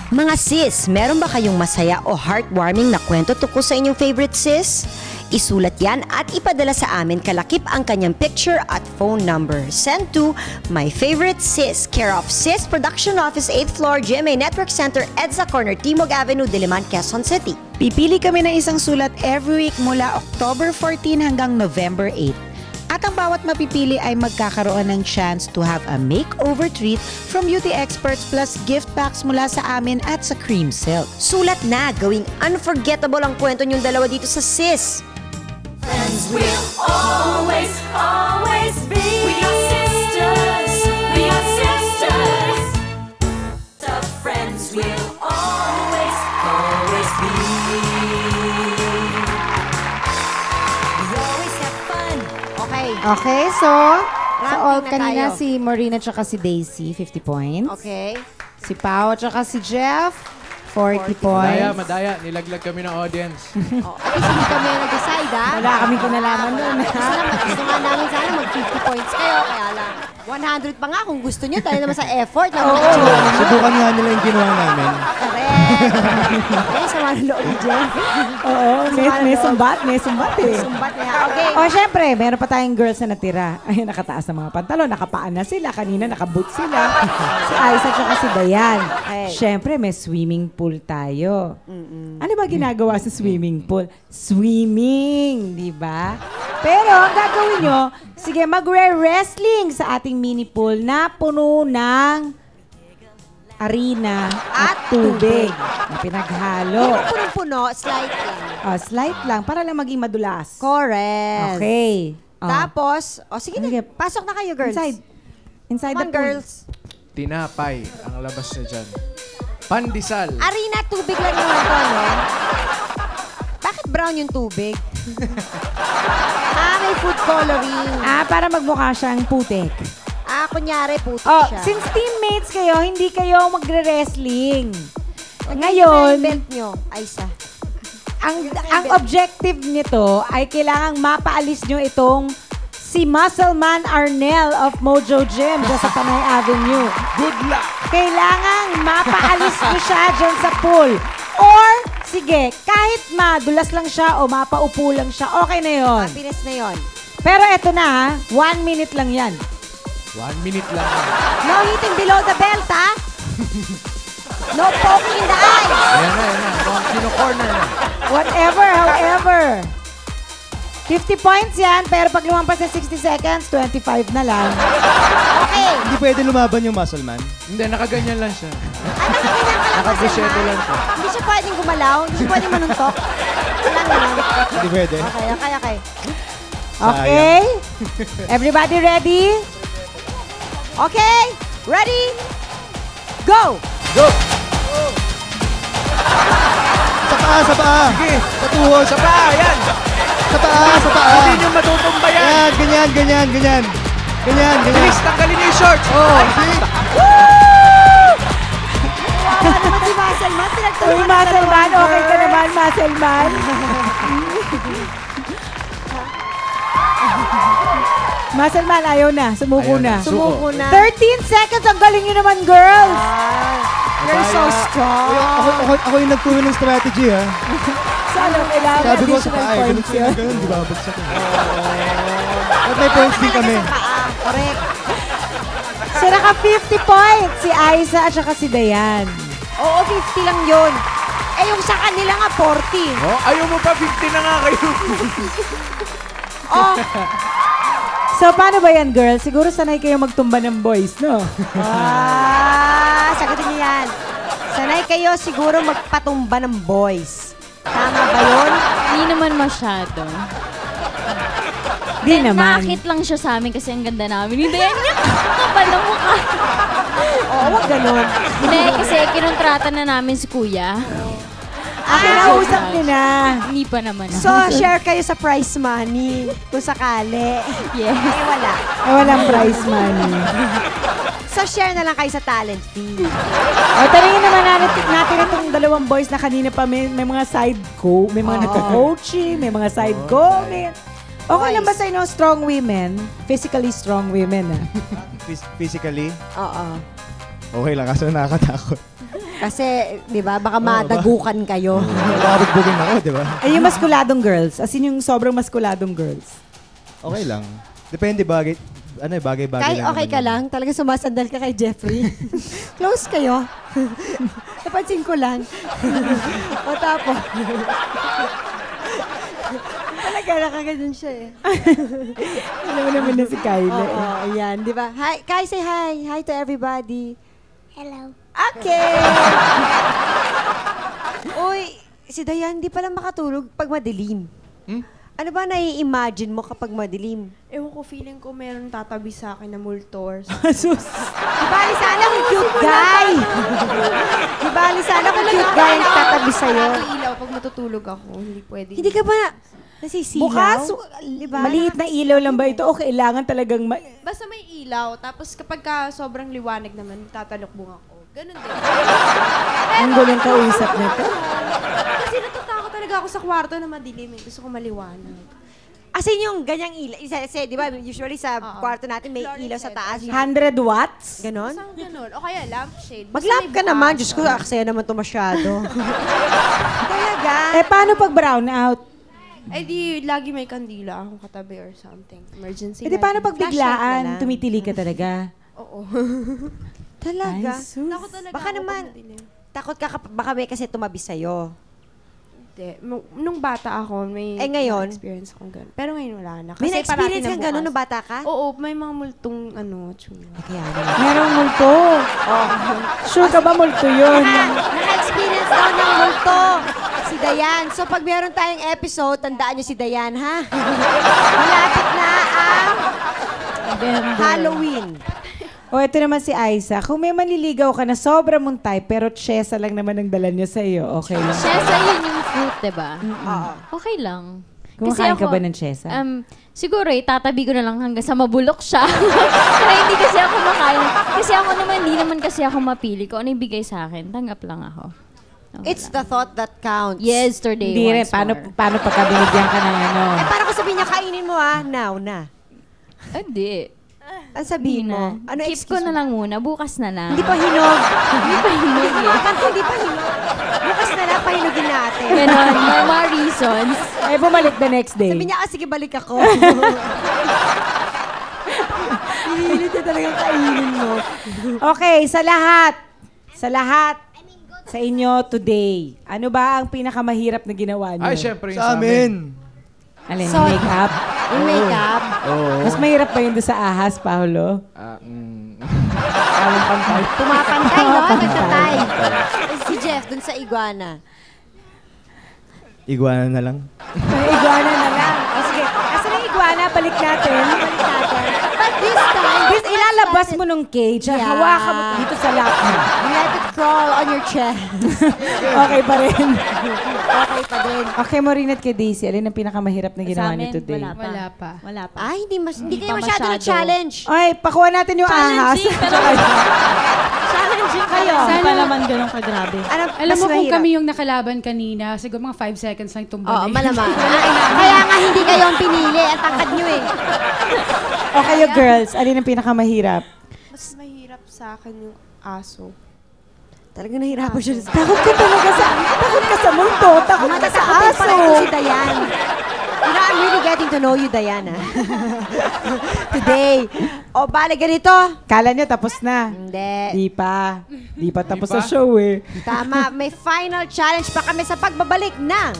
[SPEAKER 3] Mga sis, meron ba kayong masaya o heartwarming na kwento tungkol sa inyong favorite sis? Isulat yan at ipadala sa amin kalakip ang kanyang picture at phone number. Send to My Favorite Sis, care of Sis Production Office, 8th floor, GMA Network Center, EDSA Corner, Timog Avenue, Diliman, Quezon City.
[SPEAKER 2] Pipili kami ng isang sulat every week mula October 14 hanggang November 8. At ang bawat mapipili ay magkakaroon ng chance to have a makeover treat from beauty experts plus gift packs mula sa amin at sa Cream Silk.
[SPEAKER 3] Sulat na, gawing unforgettable ang kwento niyong dalawa dito sa Sis.
[SPEAKER 1] Friends will always, always be. We are sisters. We are sisters. The friends will always, always be. We always have fun.
[SPEAKER 2] Okay, so sa all
[SPEAKER 3] na
[SPEAKER 2] kanina
[SPEAKER 3] tayo.
[SPEAKER 2] si Marina tsaka si Daisy, 50 points.
[SPEAKER 3] Okay.
[SPEAKER 2] Si Pao tsaka si Jeff, 40
[SPEAKER 5] Madaya,
[SPEAKER 2] points.
[SPEAKER 5] madaya. Nilaglag kami ng audience.
[SPEAKER 3] At least hindi kami nag-decide, ha?
[SPEAKER 2] Wala kaming kinalaman doon.
[SPEAKER 3] Gusto nga namin sana mag-50 points kayo, kaya lang. 100 pa nga kung gusto nyo, dahil naman sa effort.
[SPEAKER 7] Subukan nga nila yung ginawa namin.
[SPEAKER 3] Correct. Okay, sama ng loob ni Jeff.
[SPEAKER 2] Oo, may sumbat eh.
[SPEAKER 3] Sumbat niya. Okay.
[SPEAKER 2] O, syempre, meron pa tayong girls na natira. Ay, nakataas ng mga pantalon, nakapaan na sila. Kanina, nakaboot sila. Si Aiza at si Dayan.
[SPEAKER 3] Okay.
[SPEAKER 2] Syempre, may swimming pool tayo. Ano ba ginagawa sa swimming pool? Swimming, di ba? Pero, ang gagawin nyo, sige, magre-wrestling sa ating mini pool na puno ng arena at tubig na pinaghalo.
[SPEAKER 3] Punong-puno, slightly.
[SPEAKER 2] Slight lang, para lang maging madulas.
[SPEAKER 3] Correct.
[SPEAKER 2] Okay.
[SPEAKER 3] Tapos, sige na,
[SPEAKER 2] Sige.
[SPEAKER 3] pasok na kayo, girls.
[SPEAKER 2] Inside
[SPEAKER 3] Come
[SPEAKER 2] the
[SPEAKER 3] on,
[SPEAKER 2] pool.
[SPEAKER 3] girls.
[SPEAKER 5] Tinapay ang labas na dyan. Pandesal.
[SPEAKER 3] Arena, tubig lang naman to, no? Bakit brown yung tubig? May food coloring.
[SPEAKER 2] Para magmukha siyang putik.
[SPEAKER 3] Kunyari, putik
[SPEAKER 2] Oh,
[SPEAKER 3] siya.
[SPEAKER 2] since teammates kayo, hindi kayo magre-wrestling.
[SPEAKER 3] Ngayon,
[SPEAKER 2] Ngayon,
[SPEAKER 3] belt nyo, Aiza.
[SPEAKER 2] ang objective nito ay kailangang mapaalis nyo itong si Muscleman Arnel of Mojo Gym dyan sa Panay Avenue.
[SPEAKER 5] Good luck!
[SPEAKER 2] Kailangang mapaalis nyo siya dyan sa pool. Or, sige, kahit madulas lang siya o mapaupo lang siya, okay na yon.
[SPEAKER 3] Happiness na yon.
[SPEAKER 2] Pero eto na, 1 minute lang yan.
[SPEAKER 5] 1 minute lang.
[SPEAKER 3] No hitting below the belt, ha? No poking in the eyes.
[SPEAKER 5] Ayan na, ayan na. Mukhang kino-corner na.
[SPEAKER 2] Whatever, however. 50 points yan, pero pag lumampas sa 60 seconds, 25 na lang.
[SPEAKER 3] Okay.
[SPEAKER 7] Hindi pwede lumaban yung muscle man.
[SPEAKER 5] Hindi, nakaganyan lang siya.
[SPEAKER 3] Nakaganyan ka lang,
[SPEAKER 5] Nakabusyete
[SPEAKER 3] Muscleman.
[SPEAKER 5] lang siya.
[SPEAKER 3] Hindi siya pwedeng gumalaw. Hindi siya pwedeng manuntok. Wala naman.
[SPEAKER 7] Hindi pwede.
[SPEAKER 3] Okay.
[SPEAKER 2] Okay? Everybody ready?
[SPEAKER 3] Okay. Ready? Go!
[SPEAKER 5] Go!
[SPEAKER 7] Sa paa, sa paa.
[SPEAKER 5] Sige!
[SPEAKER 7] Sa tuhod.
[SPEAKER 5] Sa paa, yan!
[SPEAKER 7] Sa paa, sa paa.
[SPEAKER 5] Hindi nyo matutumba yan!
[SPEAKER 7] Yan, ganyan, ganyan, ganyan. Ganyan, ganyan.
[SPEAKER 5] Bilis, tanggalin niyo yung shorts!
[SPEAKER 7] Oh,
[SPEAKER 3] Wala naman si Muscleman.
[SPEAKER 2] Uy,
[SPEAKER 3] Pinagtulungan
[SPEAKER 2] Muscleman, okay ka naman, Muscleman. Muscleman, ayaw na. Sumuko
[SPEAKER 5] Ayaw
[SPEAKER 2] na.
[SPEAKER 5] na.
[SPEAKER 3] Sumuko na.
[SPEAKER 2] 13 seconds. Ang galing nyo naman, girls.
[SPEAKER 3] You're so strong.
[SPEAKER 7] Ako yung nagturo ng strategy, ha.
[SPEAKER 2] Sana kailangan
[SPEAKER 7] Sabi ko sa
[SPEAKER 2] additional
[SPEAKER 7] paa, ganun
[SPEAKER 2] points
[SPEAKER 7] sila,
[SPEAKER 2] yun.
[SPEAKER 7] ganun, di ba? Bagsak ko. At may points din kami.
[SPEAKER 3] Correct.
[SPEAKER 2] So, naka 50 points. Si Aiza at saka si Dayan.
[SPEAKER 3] Oo, 50 lang yun. Eh, yung sa kanila nga, 40.
[SPEAKER 5] Oh, ayaw mo pa, 50 na nga kayo.
[SPEAKER 3] Oh,
[SPEAKER 2] So, paano ba yan, girls? Siguro sanay kayo magtumba ng boys, no?
[SPEAKER 3] sagutin niyo yan. Sanay kayo siguro magpatumba ng boys. Tama ba yun?
[SPEAKER 4] Hindi naman masyado.
[SPEAKER 2] Di naman.
[SPEAKER 4] Nakakit lang siya sa amin kasi ang ganda namin. Hindi yan yung kapal ng mukha.
[SPEAKER 3] Oo, wag ganun.
[SPEAKER 4] Hindi, kasi kinontrata na namin si kuya.
[SPEAKER 2] Kinausap niyo na.
[SPEAKER 4] Hindi pa naman ako.
[SPEAKER 3] So, share kayo sa prize money kung sakali.
[SPEAKER 4] Yes.
[SPEAKER 3] Eh, wala.
[SPEAKER 2] Walang prize money.
[SPEAKER 3] So, share na lang kayo sa talent fee.
[SPEAKER 2] O, tanungin naman natin itong dalawang boys na kanina pa may mga side co, may mga nagko-coaching, may mga side co. Okay lang ba sa inyo strong women? Physically strong women, ah?
[SPEAKER 7] Physically,
[SPEAKER 3] Oo.
[SPEAKER 7] okay lang. Kaso nakakatakot.
[SPEAKER 3] Kasi, di ba, baka madagukan kayo.
[SPEAKER 7] Nakabugbugin ako, di ba?
[SPEAKER 2] Ay, yung maskuladong girls. As in yung sobrang maskuladong girls.
[SPEAKER 7] Okay lang. Depende bagay. Bagay-bagay
[SPEAKER 3] Kahit
[SPEAKER 7] lang.
[SPEAKER 3] okay
[SPEAKER 7] naman
[SPEAKER 3] ka
[SPEAKER 7] yun.
[SPEAKER 3] lang, talaga sumasandal ka kay Jeffrey. Close kayo. Napansin ko lang. O tapos. Talaga, nakaganon siya eh.
[SPEAKER 2] Alam mo naman na si Kylie.
[SPEAKER 3] Oo, ayan, di ba? Hi, Kai, say hi. Hi to everybody.
[SPEAKER 8] Hello.
[SPEAKER 3] Okay. Uy, si Dayan, di pala makatulog pag madilim. Ano ba nai-imagine mo kapag madilim?
[SPEAKER 8] Ewan ko, feeling ko meron tatabi sa akin na multor.
[SPEAKER 2] Sus.
[SPEAKER 3] Di sana kung cute guy. Di sana kung cute guy ang tatabi sa'yo.
[SPEAKER 8] Ilaw pag matutulog ako, hindi pwede.
[SPEAKER 3] Hindi ka ba nasisilaw?
[SPEAKER 2] Bukas,
[SPEAKER 3] Diba?
[SPEAKER 2] maliit na ilaw lang ba ito o kailangan talagang
[SPEAKER 8] Basta may ilaw, tapos kapag sobrang liwanag naman, tatalokbong ako. Ganun din.
[SPEAKER 2] ang gulong kausap na to?
[SPEAKER 8] Kasi natatakot talaga ako sa kwarto na madilim. Gusto ko maliwanag.
[SPEAKER 3] As in yung ganyang ilaw. Di ba, usually sa kwarto natin may ilaw sa taas.
[SPEAKER 2] 100 watts?
[SPEAKER 3] Ganon?
[SPEAKER 8] Isang ganun. O kaya lampshade. Basta
[SPEAKER 3] Mag-lamp
[SPEAKER 8] may
[SPEAKER 3] ka
[SPEAKER 8] bukas.
[SPEAKER 3] naman. Diyos ko, aksaya naman to masyado. Talaga?
[SPEAKER 2] Eh, paano pag brown out?
[SPEAKER 8] Eh di, lagi may kandila akong katabi or something. Emergency
[SPEAKER 2] Eh, di paano pag
[SPEAKER 3] Flashlight na
[SPEAKER 2] biglaan,
[SPEAKER 3] lang.
[SPEAKER 2] tumitili ka talaga?
[SPEAKER 8] Oo.
[SPEAKER 3] Talaga?
[SPEAKER 2] Ay, sus.
[SPEAKER 8] Takot talaga
[SPEAKER 3] Baka
[SPEAKER 8] ako
[SPEAKER 3] naman,
[SPEAKER 8] pag madilim.
[SPEAKER 3] takot ka baka may kasi tumabi sa'yo.
[SPEAKER 8] Hindi. Nung bata ako, may
[SPEAKER 3] Eh, ngayon?
[SPEAKER 8] experience akong ganun. Pero ngayon wala na.
[SPEAKER 3] May
[SPEAKER 8] Kasi
[SPEAKER 3] na-experience
[SPEAKER 8] parati
[SPEAKER 3] kang
[SPEAKER 8] bukas.
[SPEAKER 3] gano'n nung bata ka?
[SPEAKER 8] Oo, may mga multong tsura.
[SPEAKER 3] Kaya naman.
[SPEAKER 2] Merong multo. Sure ka ba multo yun?
[SPEAKER 3] Naka-experience daw ng multo si Dayan. So pag meron tayong episode, tandaan niyo si Dayan, ha? Malapit na ang Halloween.
[SPEAKER 2] O, ito naman si Aiza. Kung may manliligaw ka na sobra mong type, pero chesa lang naman ang dala niya sa'yo, okay lang.
[SPEAKER 9] Chesa, yun yung fruit, diba?
[SPEAKER 3] Oo.
[SPEAKER 9] Okay lang.
[SPEAKER 2] Kumakain ka ba ng chesa?
[SPEAKER 9] Siguro, itatabi ko na lang hanggang sa mabulok siya. Pero hindi kasi ako makain. Kasi ako naman, hindi naman kasi ako mapili ko. Ano yung bigay sa akin? Tanggap lang ako. Okay
[SPEAKER 3] It's
[SPEAKER 9] lang.
[SPEAKER 3] the thought that counts.
[SPEAKER 9] Yesterday,
[SPEAKER 2] Hindi rin.
[SPEAKER 9] once more.
[SPEAKER 2] Paano pagka binigyan ka ng ano?
[SPEAKER 3] Eh, para ko sabihin niya, kainin mo now na.
[SPEAKER 9] Hindi.
[SPEAKER 3] Ang sabihin mo? Ano
[SPEAKER 9] Keep ko na lang muna. Bukas na lang.
[SPEAKER 3] Hindi pa hinog.
[SPEAKER 9] Hindi pa hinog eh.
[SPEAKER 3] Hindi pa hinog. Bukas na lang, pahinugin natin.
[SPEAKER 9] Ganon. May mga reasons.
[SPEAKER 2] Eh, bumalik the next day.
[SPEAKER 3] Sabi niya, sige, balik ako. Pinilit niya talagang kainin mo.
[SPEAKER 2] Okay, sa lahat, sa inyo today, ano ba ang pinakamahirap na ginawa niyo?
[SPEAKER 5] Ay, syempre yung
[SPEAKER 7] Sa amin.
[SPEAKER 2] Alin, makeup?
[SPEAKER 3] Yung makeup.
[SPEAKER 5] Oo.
[SPEAKER 2] Mas mahirap pa yun doon sa ahas, Paolo?
[SPEAKER 5] Alam pantay.
[SPEAKER 3] Pumapantay, no? Nagtatay. Si Jeff, dun sa iguana.
[SPEAKER 7] Iguana na lang.
[SPEAKER 2] May iguana na lang. O sige, asan ang iguana? Balik natin.
[SPEAKER 3] But this time,
[SPEAKER 2] Ilalabas mo nung cage.
[SPEAKER 3] Yeah.
[SPEAKER 2] Hawakan mo dito sa lap mo.
[SPEAKER 3] let it crawl on your chest.
[SPEAKER 2] Okay pa rin.
[SPEAKER 3] Okay pa din.
[SPEAKER 2] Okay, Maureen at kay Daisy, alin ang pinakamahirap na ginawa
[SPEAKER 4] Sa
[SPEAKER 2] niyo
[SPEAKER 4] amin,
[SPEAKER 2] today?
[SPEAKER 4] wala pa.
[SPEAKER 6] Wala pa.
[SPEAKER 3] Ay, hindi kayo
[SPEAKER 4] pa
[SPEAKER 3] masyado
[SPEAKER 4] masyado.
[SPEAKER 3] na-challenge.
[SPEAKER 2] Ay, pakuha natin yung ahas.
[SPEAKER 4] Challenging, pero challenging kayo. Hindi pa naman ganun kagrabe.
[SPEAKER 6] Alam mo kung kami yung nakalaban kanina, siguro mga 5 seconds lang
[SPEAKER 3] Oo,
[SPEAKER 6] tumbalik.
[SPEAKER 3] malamang. Kaya nga hindi kayo ang pinili. Ang tangkad nyo eh.
[SPEAKER 2] O kayo, girls, alin ang pinakamahirap?
[SPEAKER 8] Mas mahirap sa akin yung aso.
[SPEAKER 3] Talagang nahirapan siya.
[SPEAKER 2] Takot ka talaga takot ka sa multo, takot ka sa
[SPEAKER 3] Matatakotin
[SPEAKER 2] aso.
[SPEAKER 3] pala ito si Dayan. You know, I'm really getting to know you, Diana. Today. O, bale ganito.
[SPEAKER 2] Kala niyo tapos na.
[SPEAKER 3] Hindi.
[SPEAKER 2] Di pa tapos sa show eh.
[SPEAKER 3] Tama. May final challenge pa kami sa pagbabalik ng...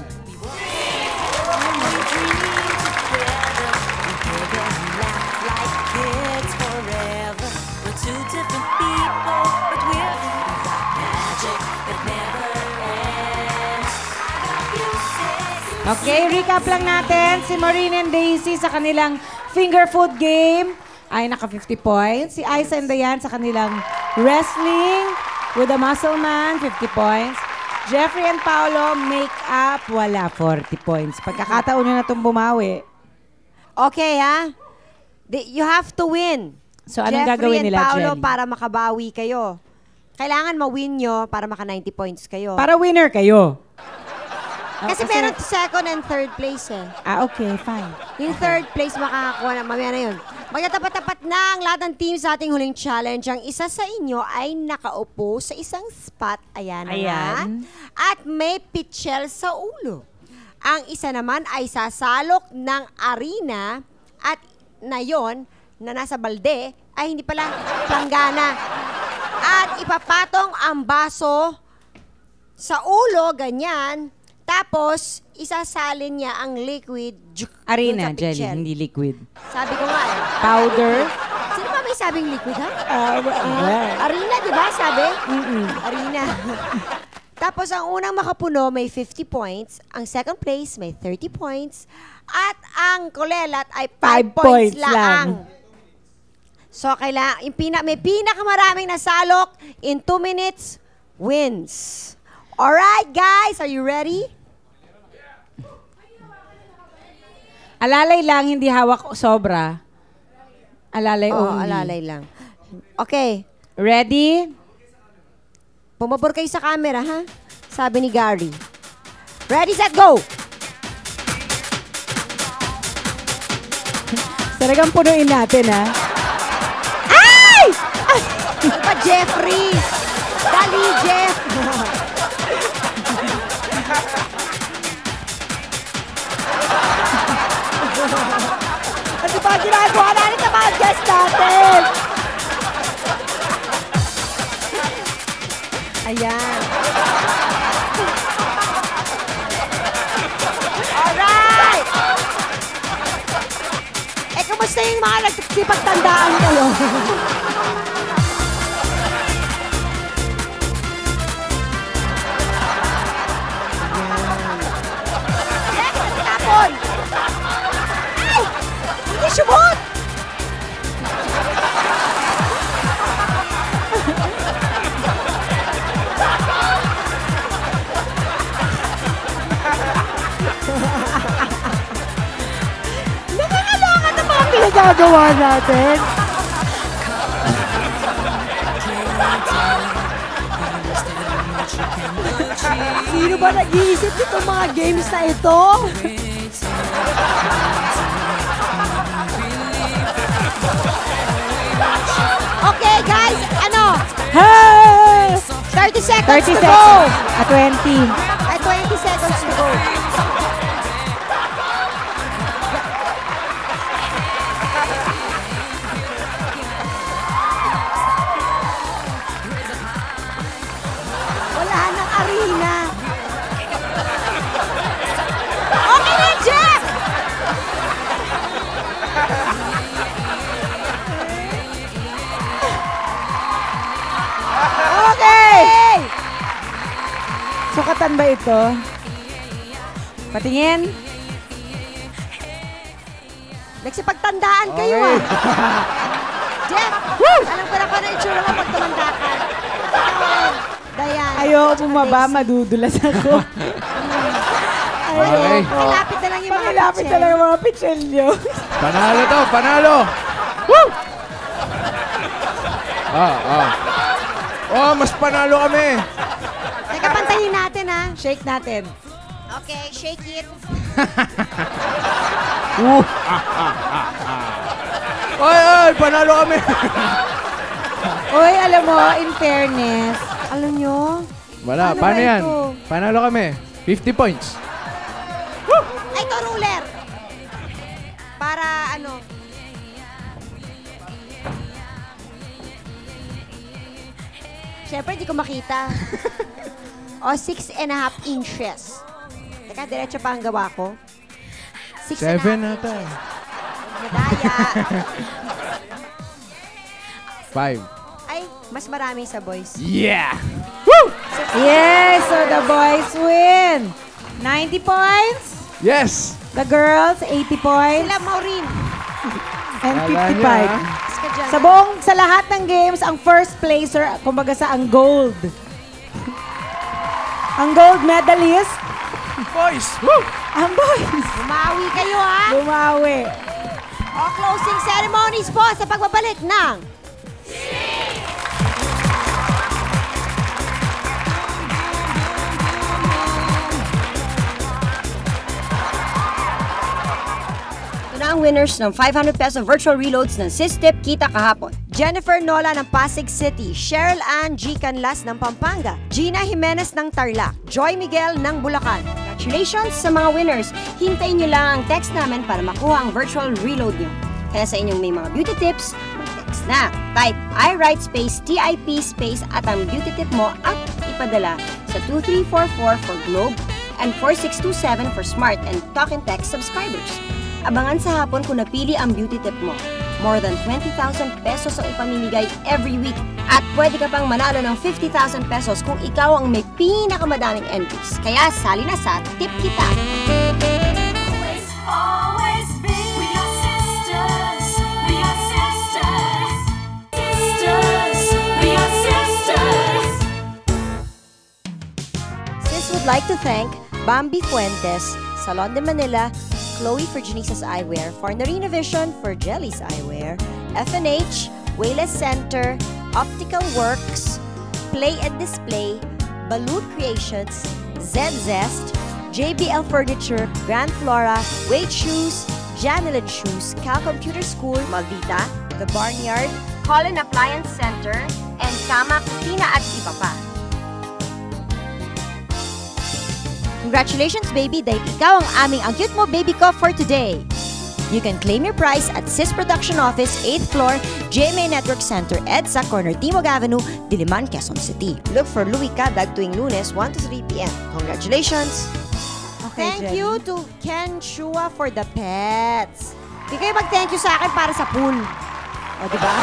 [SPEAKER 2] Okay, recap lang natin. Si Maureen and Daisy sa kanilang finger food game ay naka 50 points. Si Aiza and Dayan sa kanilang wrestling with a muscle man, 50 points. Jeffrey and Paolo, make-up, wala, 40 points. Pagkakataon nyo na itong bumawi.
[SPEAKER 3] Okay, ha? You have to win.
[SPEAKER 2] So, anong
[SPEAKER 3] Jeffrey
[SPEAKER 2] gagawin
[SPEAKER 3] and
[SPEAKER 2] nila,
[SPEAKER 3] Paolo,
[SPEAKER 2] Jelly?
[SPEAKER 3] para makabawi kayo. Kailangan ma-win nyo para maka 90 points kayo.
[SPEAKER 2] Para winner kayo.
[SPEAKER 3] Kasi meron second and third place eh.
[SPEAKER 2] Ah, okay, fine.
[SPEAKER 3] Yung third place makakakuha na, mamaya na yun. Magtatapat-tapat na ang lahat ng team sa ating huling challenge. Ang isa sa inyo ay nakaupo sa isang spot. Ayan na nga. At may pitchel sa ulo. Ang isa naman ay sasalok ng arena at na yon na nasa balde ay hindi pala planggana. At ipapatong ang baso sa ulo, ganyan. Tapos, isasalin niya ang liquid
[SPEAKER 2] Arena,
[SPEAKER 3] dun sa
[SPEAKER 2] jelly,
[SPEAKER 3] pitchel.
[SPEAKER 2] hindi liquid.
[SPEAKER 3] Sabi ko nga eh.
[SPEAKER 2] Powder.
[SPEAKER 3] Sino ba may sabing liquid, ha? Arena, di ba? Sabi? Arena. Tapos, ang unang makapuno may 50 points. Ang second place may 30 points. At ang kulelat ay 5 points lang. So, may pinakamaraming nasalok in 2 minutes wins. Alright, guys. Are you ready?
[SPEAKER 2] Alalay lang, hindi hawak sobra. Alalay only.
[SPEAKER 3] Alalay lang. Okay.
[SPEAKER 2] Ready?
[SPEAKER 3] Pumabor kayo sa camera, ha? Sabi ni Gary. Ready, set, go!
[SPEAKER 2] Talagang punuin natin, ha?
[SPEAKER 3] Ay! Ano pa, Jeffrey? Dali, Jeff! Ano ba ginagawa natin sa mga guests natin? Ayan. Alright! Kamusta yung mga nagsipagtandaan kayo? Tapon! Ay! Hindi sumot! Nakakaloka na mga pinagagawa natin. Sino ba nag-iisip itong mga games na ito? Okay, guys. Ano?
[SPEAKER 2] Hey!
[SPEAKER 3] 30 seconds
[SPEAKER 2] 30
[SPEAKER 3] to
[SPEAKER 2] seconds.
[SPEAKER 3] go.
[SPEAKER 2] 20.
[SPEAKER 3] Ay, 20 seconds to go. Wala nang arena. Okay na, Jeff! Okay!
[SPEAKER 2] Sukatan ba ito? Patingin.
[SPEAKER 3] Nagsipagtandaan kayo,
[SPEAKER 2] Okay.
[SPEAKER 3] Jeff, alam ko na kung ano itsura mo pag tumanda ka. Dayan.
[SPEAKER 2] Ayoko bumaba, madudulas ako.
[SPEAKER 5] Okay.
[SPEAKER 3] Pakilapit na lang yung mga
[SPEAKER 2] Pakilapit
[SPEAKER 3] pitchel.
[SPEAKER 2] na lang yung mga pitchel nyo.
[SPEAKER 5] Panalo to, panalo! Woo! Oh, mas panalo kami.
[SPEAKER 3] Teka, pantayin natin, ha?
[SPEAKER 2] Shake natin.
[SPEAKER 3] Okay, shake it.
[SPEAKER 5] Oy, panalo kami.
[SPEAKER 2] Uy, alam mo, in fairness,
[SPEAKER 3] Alam nyo?
[SPEAKER 5] Wala,
[SPEAKER 3] Ano
[SPEAKER 5] paano
[SPEAKER 3] ba
[SPEAKER 5] yan?
[SPEAKER 3] ito?
[SPEAKER 5] Panalo kami. 50 points.
[SPEAKER 3] Ay, ito, ruler. Para, ano? Siyempre, di ko makita. O, 6.5 inches. Teka, diretso pa ang gawa ko. 6.5
[SPEAKER 5] 7 nata.
[SPEAKER 3] medalya.
[SPEAKER 5] 5.
[SPEAKER 3] Ay, mas marami sa boys.
[SPEAKER 5] Yeah!
[SPEAKER 2] yes, so the boys win. 90 points.
[SPEAKER 5] Yes!
[SPEAKER 2] The girls, 80 points.
[SPEAKER 3] Sila, Maureen.
[SPEAKER 2] And
[SPEAKER 5] Kala
[SPEAKER 2] 55.
[SPEAKER 5] niya, ha?
[SPEAKER 3] Mas ka dyan.
[SPEAKER 2] Sa lahat ng games, ang first placer, kumbaga ang gold. Ang gold medalist,
[SPEAKER 5] Boys! Woo!
[SPEAKER 2] ang boys.
[SPEAKER 3] Bumawi kayo, ha?
[SPEAKER 2] Bumawi.
[SPEAKER 3] O, closing ceremonies po sa pagbabalik ng... Ito na Sila ang winners ng 500 peso virtual reloads ng Sistip Kita kahapon. Jennifer Nola ng Pasig City, Cheryl Ann G. Canlas ng Pampanga, Gina Jimenez ng Tarlac, Joy Miguel ng Bulacan. Congratulations sa mga winners! Hintayin nyo lang ang text namin para makuha ang virtual reload nyo. Kaya sa inyong may mga beauty tips, mag-text na. Type I-Write space TIP space at ang beauty tip mo at ipadala sa 2344 for Globe and 4627 for Smart and Talk and Text subscribers. Abangan sa hapon kung napili ang beauty tip mo. More than 20,000 pesos ang ipamimigay every week. At pwede ka pang manalo ng 50,000 pesos kung ikaw ang may pinakamadaming entries. Kaya sali na sa Tip Kita.
[SPEAKER 1] Always be. We are sisters. We are sisters. Sisters. We are sisters.
[SPEAKER 3] Sis would like to thank Bambi Fuentes, Salon de Manila, Chloe for Janice's Eyewear, Farnarina Vision for Jelly's Eyewear, FNH, Wayless Center, Optical Works, Play and Display, Balut Creations, Zest, JBL Furniture, Grand Flora, Wade Shoes, Janilin Shoes, Cal Computer School, Maldita, The Barnyard, Colin Appliance Center, and Kama Kusina at iba pa. Congratulations, baby, dahil ikaw ang aming Ang Cute Mo Baby Ko for today. You can claim your prize at Sis Production Office, 8th floor, GMA Network Center, EDSA, corner Timog Avenue, Diliman, Quezon City. Look for Louie Cadag tuwing Lunes, 1 to 3 p.m. Congratulations! Thank you to Ken Shua for the pets. Di kayo mag-thank you sa akin para sa pool. O, diba?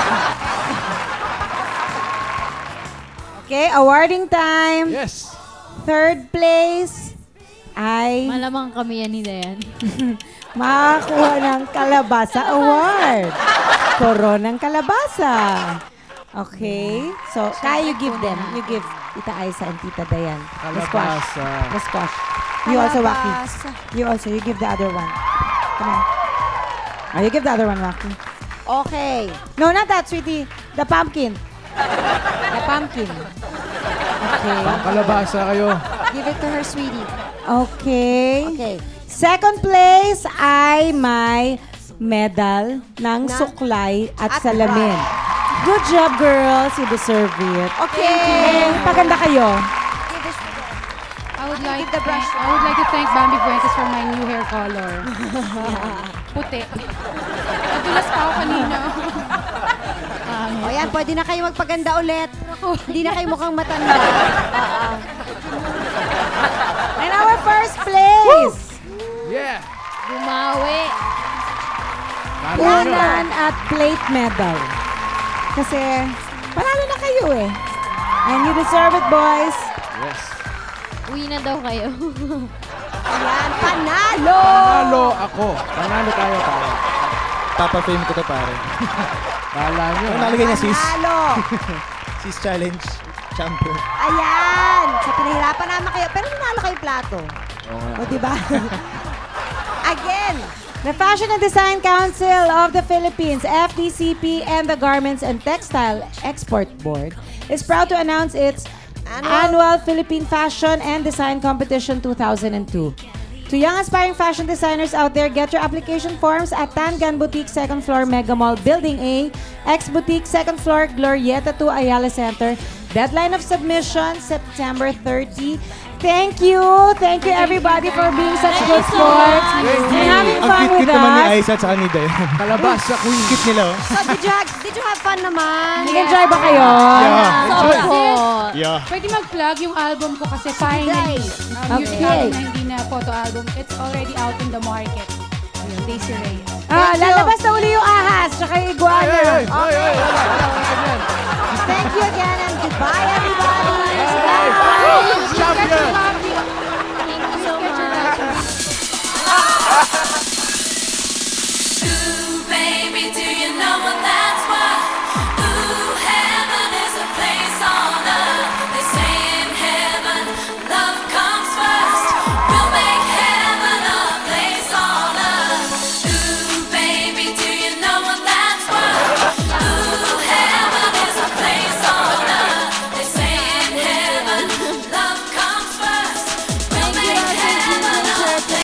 [SPEAKER 2] Okay, awarding time.
[SPEAKER 5] Yes.
[SPEAKER 2] Third place ay
[SPEAKER 9] Malamang kami yan ni Dayan.
[SPEAKER 2] makakuha ng Kalabasa Award. Koronang Kalabasa. Okay. So, kaya you give them. You give Tita Aiza and Tita Dayan. The squash.
[SPEAKER 5] Kalabasa.
[SPEAKER 2] The squash. You also, Waki. You also. You give the other one. Come on. Oh, you give the other one, Waki.
[SPEAKER 3] Okay.
[SPEAKER 2] No, not that, sweetie. The pumpkin. The pumpkin. Okay.
[SPEAKER 5] Kalabasa kayo.
[SPEAKER 3] Give it to her, sweetie.
[SPEAKER 2] Okay.
[SPEAKER 3] Okay.
[SPEAKER 2] Second place ay may medal ng suklay at salamin. Good job, girls. You deserve it.
[SPEAKER 3] Okay.
[SPEAKER 2] Paganda kayo.
[SPEAKER 6] I would like to thank Bambi Fuentes for my new hair color. Puti. Nadulas pa ako kanina.
[SPEAKER 3] O yan, pwede na kayo magpaganda ulit. Hindi na kayo mukhang matanda.
[SPEAKER 2] And our first place.
[SPEAKER 5] Yeah.
[SPEAKER 9] Bumawi.
[SPEAKER 2] Unan at plate medal. Kasi panalo na kayo eh. And you deserve it, boys.
[SPEAKER 5] Yes.
[SPEAKER 9] Uwi na daw kayo.
[SPEAKER 3] Ayan, panalo!
[SPEAKER 5] Panalo ako. Panalo tayo.
[SPEAKER 7] Papa-fame ko to, pare.
[SPEAKER 5] Kala nyo.
[SPEAKER 7] Ano nalagay niya, sis?
[SPEAKER 3] Panalo!
[SPEAKER 7] Sis Challenge Champion.
[SPEAKER 3] Ayan! So, pinahirapan naman kayo. Pero nanalo kayo plato. O, diba? Again!
[SPEAKER 2] The Fashion and Design Council of the Philippines, FDCP, and the Garments and Textile Export Board is proud to announce its annual Philippine Fashion and Design Competition 2002. To young aspiring fashion designers out there, get your application forms at Tangan Boutique, 2nd floor, Mega Mall, Building A, X Boutique, 2nd floor, Glorieta 2, Ayala Center. Deadline of submission, September 30. Thank you everybody for being such good sports and having
[SPEAKER 7] Ang
[SPEAKER 2] fun with
[SPEAKER 7] cute-cute naman ni
[SPEAKER 2] us.
[SPEAKER 7] Aiza at saka ni Dayan.
[SPEAKER 5] Kalabasa queen.
[SPEAKER 7] Cute nila, oh.
[SPEAKER 3] So, did you have fun naman?
[SPEAKER 2] Nag-enjoy ba kayo?
[SPEAKER 9] Opo.
[SPEAKER 7] Yeah.
[SPEAKER 6] Pwede mag-plug yung album ko kasi finally. Music
[SPEAKER 2] Okay.
[SPEAKER 6] album na hindi na photo album. It's already out in the market. Ayun, Daisy Reyes.
[SPEAKER 2] Lalabas na uli yung ahas, tsaka yung iguana.
[SPEAKER 5] Ay,